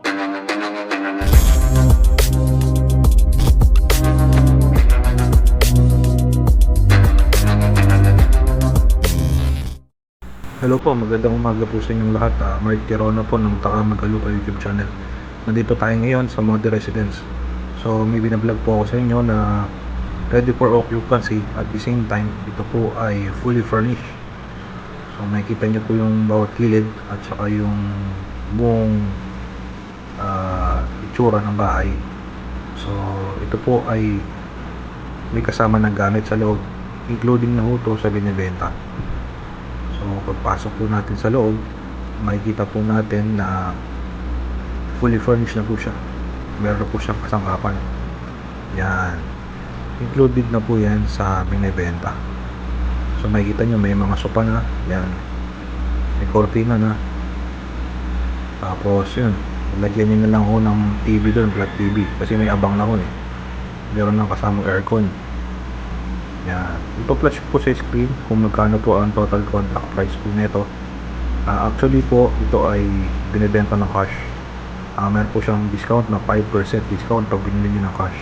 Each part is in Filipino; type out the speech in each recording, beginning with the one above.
Hello po, magandang umaga po sa inyong lahat. Mark Tirona po ng Taka Magalupa YouTube channel. Nandito tayo ngayon sa Mode Residence. So may binablog po ako sa inyo na ready for occupancy, at the same time ito po ay fully furnished. So makikita nyo po yung bawat gilid at saka yung buong itsura ng bahay. So ito po ay may kasama na gamit sa loob, including na ho to sa binibenta. So pagpasok po natin sa loob, makikita po natin na fully furnished na po siya. Meron po siyang kasangkapan. Yan. Included na po yan sa binibenta. So makikita nyo may mga sopa na. Yan. May cortina na. Tapos yun, lagyan nyo na lang ho ng TV doon, flat TV. Kasi may abang na ho eh. Meron ng kasamang aircon. Yan. Ipa-flash po sa screen kung magkano po ang total contract price po nito. Actually po, ito ay binibenta ng cash. Meron po siyang discount na 5% discount pag binili niyo ng cash.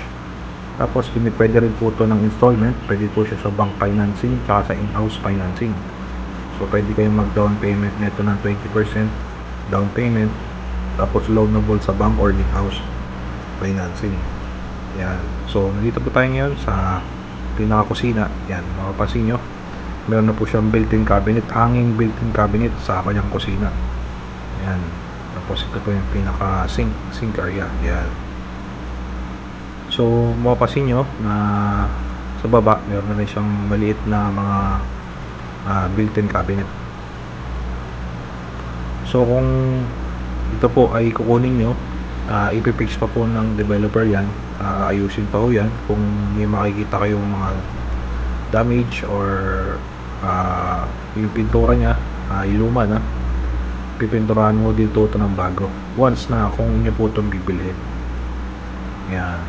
Tapos pwede rin po ito ng installment. Pwede po siya sa bank financing tsaka sa in-house financing. So pwede kayong mag-down payment nito ng 20% down payment. Tapos loanable sa bank or in-house financing. Yan. So nandito po tayo ngayon sa pinaka-kusina. Yan, mapapansin nyo meron na po siyang built-in cabinet, hanging built-in cabinet sa kanyang kusina. Yan. Tapos ito po yung pinaka-sink area. Yan. So mapapansin nyo na sa baba meron na rin siyang maliit na mga built-in cabinet. So kung ito po ay kukunin nyo, ipipix pa po ng developer yan, ayusin pa po yan kung may makikita kayong mga damage or yung pintura nya iluma na, pipinturahan mo dito ito ng bago once na kung inyo po itong bibilhin. Yan.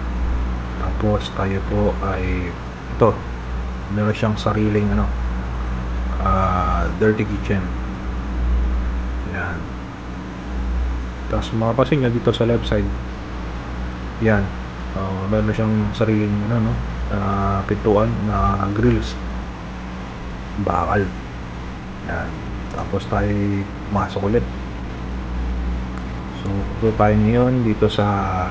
Tapos tayo po ay ito, meron siyang sariling dirty kitchen. Yan. Tapos makapasin nyo dito sa left side, yan, meron siyang sariling pintuan na grills, bakal. Yan. Tapos tayo masok ulit. So ito tayo ngayon dito sa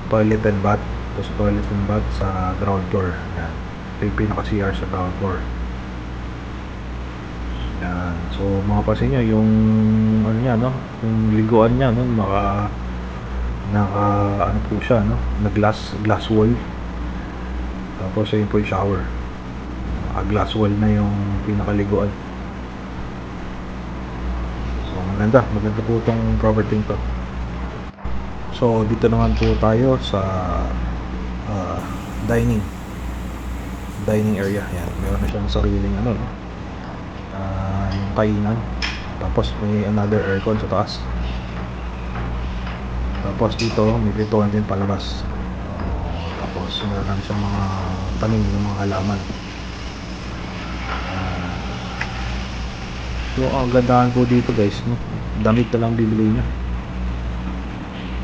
toilet and bath. Ito sa toilet and bath sa ground floor. Yan. Ito yung pinaka CR sa ground floor. Yan. So makapasin nyo yung yung liguan niya naka po siya na glass wall. Tapos ayun po yung shower, glass wall na yung pinakaliguan. So maganda po itong property to. So dito naman po tayo sa dining area. Yan, meron na siyang sariling yung kainan. Tapos may another aircon sa taas. Tapos dito may pintuan din palabas. Tapos meron siyang mga tanim ng mga halaman. So ang gandahan po dito guys, damit na lang bibili nyo.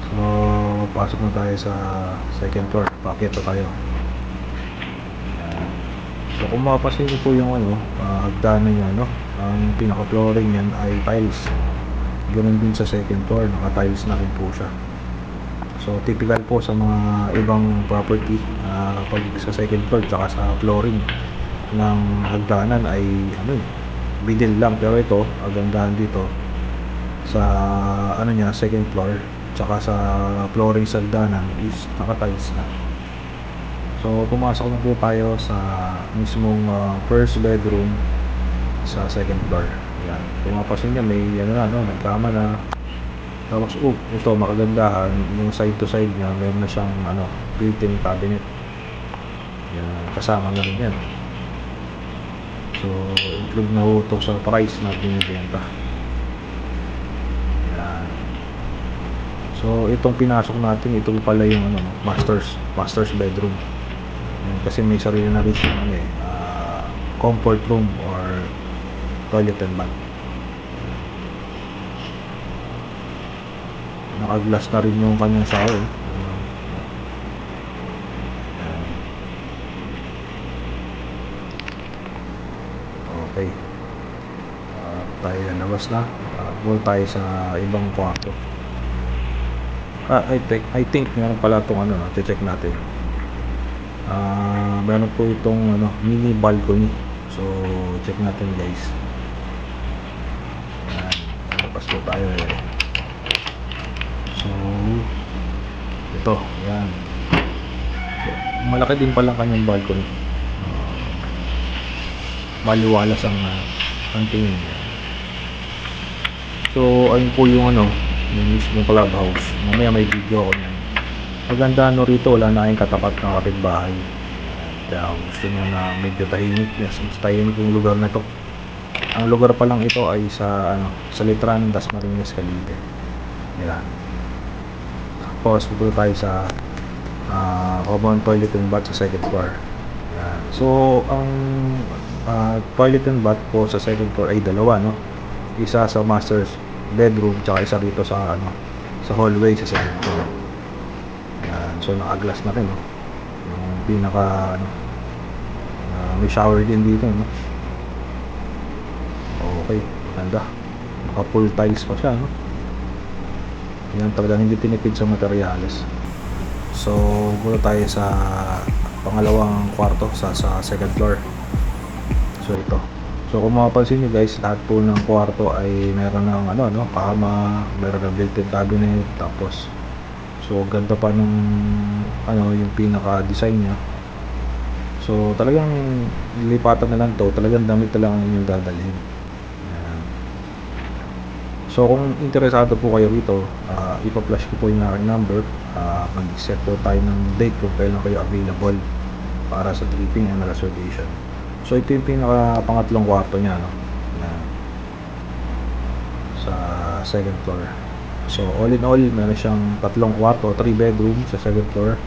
So pasok na tayo sa second floor. Paakyat na tayo. So kung mapapansin nyo po yung hagdanan niya, ang pinaka-flooring niyan ay tiles. Ganun din sa second floor, naka-tiles na rin po siya. So typical po sa mga ibang property, pag sa second floor tsaka sa flooring ng hagdanan ay bidil lang. Pero ito, ang gandahan dito sa second floor tsaka sa flooring sa hagdanan is naka-tiles na. So pumasok na po tayo sa mismong first bedroom sa second floor. Yan. Kung mapapansin nyo may may kama na. Tapos ito makagandahan, yung side to side niya meron na siyang built-in cabinet. Yan, kasama na rin yan. So include na ho ito sa price na binibenta. Yan. So itong pinasok natin, ito pala yung master's bedroom. Yan, kasi may sarili na rin siyang comfort room or toilet and bath. Naka-glass na rin yung kanyang shower. Okay. Tayo labas na. Move tayo sa ibang kwarto. I think meron pala itong ano, check natin. Meron po itong ano, mini balcony. So, check natin guys. Labas po tayo eh. So, ito, yan. Malaki din pala kanyang balcony. Maliwalas ang tingin. So, ayun po yung ano, yung mismo clubhouse. Mamaya may video ako niyan. Maganda ano rito, wala na kayong katapat ng kapitbahay. Kaya gusto nyo na medyo tahimik, mas tahimik yung lugar na to. Ang lugar pa lang ito ay sa ano, sa Litran, Dasmariñas, Cavite. Yan. Tapos pupunta tayo sa common toilet and bath sa second floor. Yan. So ang toilet and bath po sa second floor ay dalawa, no? Isa sa master's bedroom, tsaka isa dito sa ano, sa hallway sa second floor. Yan. So naka-glass na rin, no? Yung pinaka ano, may shower din dito, no? Okay, maganda. Naka full tiles pa siya, no? Yan, talagang hindi tinipid sa materyales. So muna tayo sa pangalawang kwarto sa second floor. So ito. So kung mapapansin nyo guys, lahat po ng kwarto ay meron ng ano, kama, meron ng built-in cabinet, tapos so ganda pa nung ano, yung pinaka-design niya. So talagang lilipatan na lang to, talagang damit na lang ang inyong dadalhin. Ayan. So kung interesado po kayo rito, ipa-flash ko po yung aking number. Mag-set po tayo ng date kung kailan kayo available para sa tripping and reservation. So ito yung pinaka pangatlong kwarto niya, no? Sa second floor. So all in all, meron siyang tatlong kwarto, 3 bedroom sa second floor,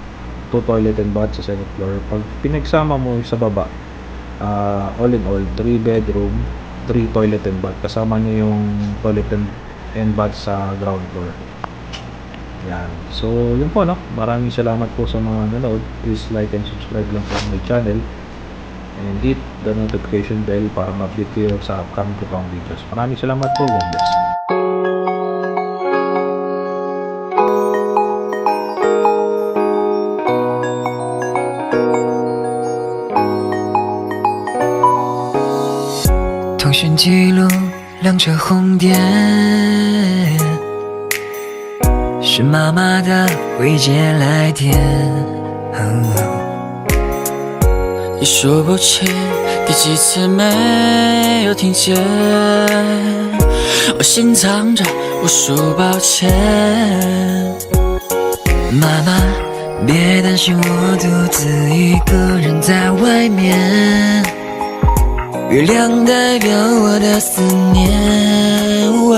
2 toilet and bath sa second floor. Pag pinagsama mo sa baba, all in all, 3 bedroom, 3 toilet and bath. Kasama niyo yung toilet and bath sa ground floor. Yan. So yun po, no? Maraming salamat po sa mga nanood. Please like and subscribe lang po sa my channel. And hit the notification bell para ma-update kayo sa upcoming ko pang videos. Maraming salamat po. God bless.通讯记录亮着红点，是妈妈的未接来电。你说抱歉，第几次没有听见？我心藏着无数抱歉。妈妈，别担心，我独自一个人在外面。月亮代表我的思念，我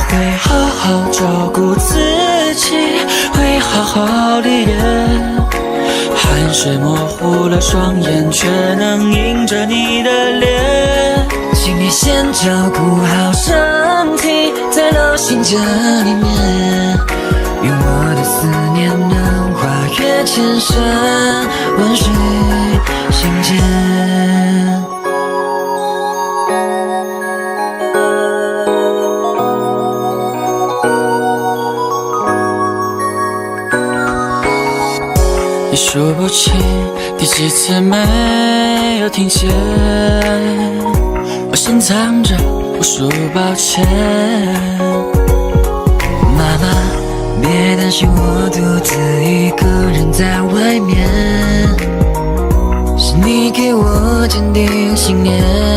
会好好照顾自己，会好好离别。汗水模糊了双眼，却能映着你的脸。请你先照顾好身体，在老心这里面，愿我的思念能跨越千山万水相见。你说抱歉，第几次没有听见？我心藏着无数抱歉。妈妈，别担心，我独自一个人在外面，是你给我坚定信念。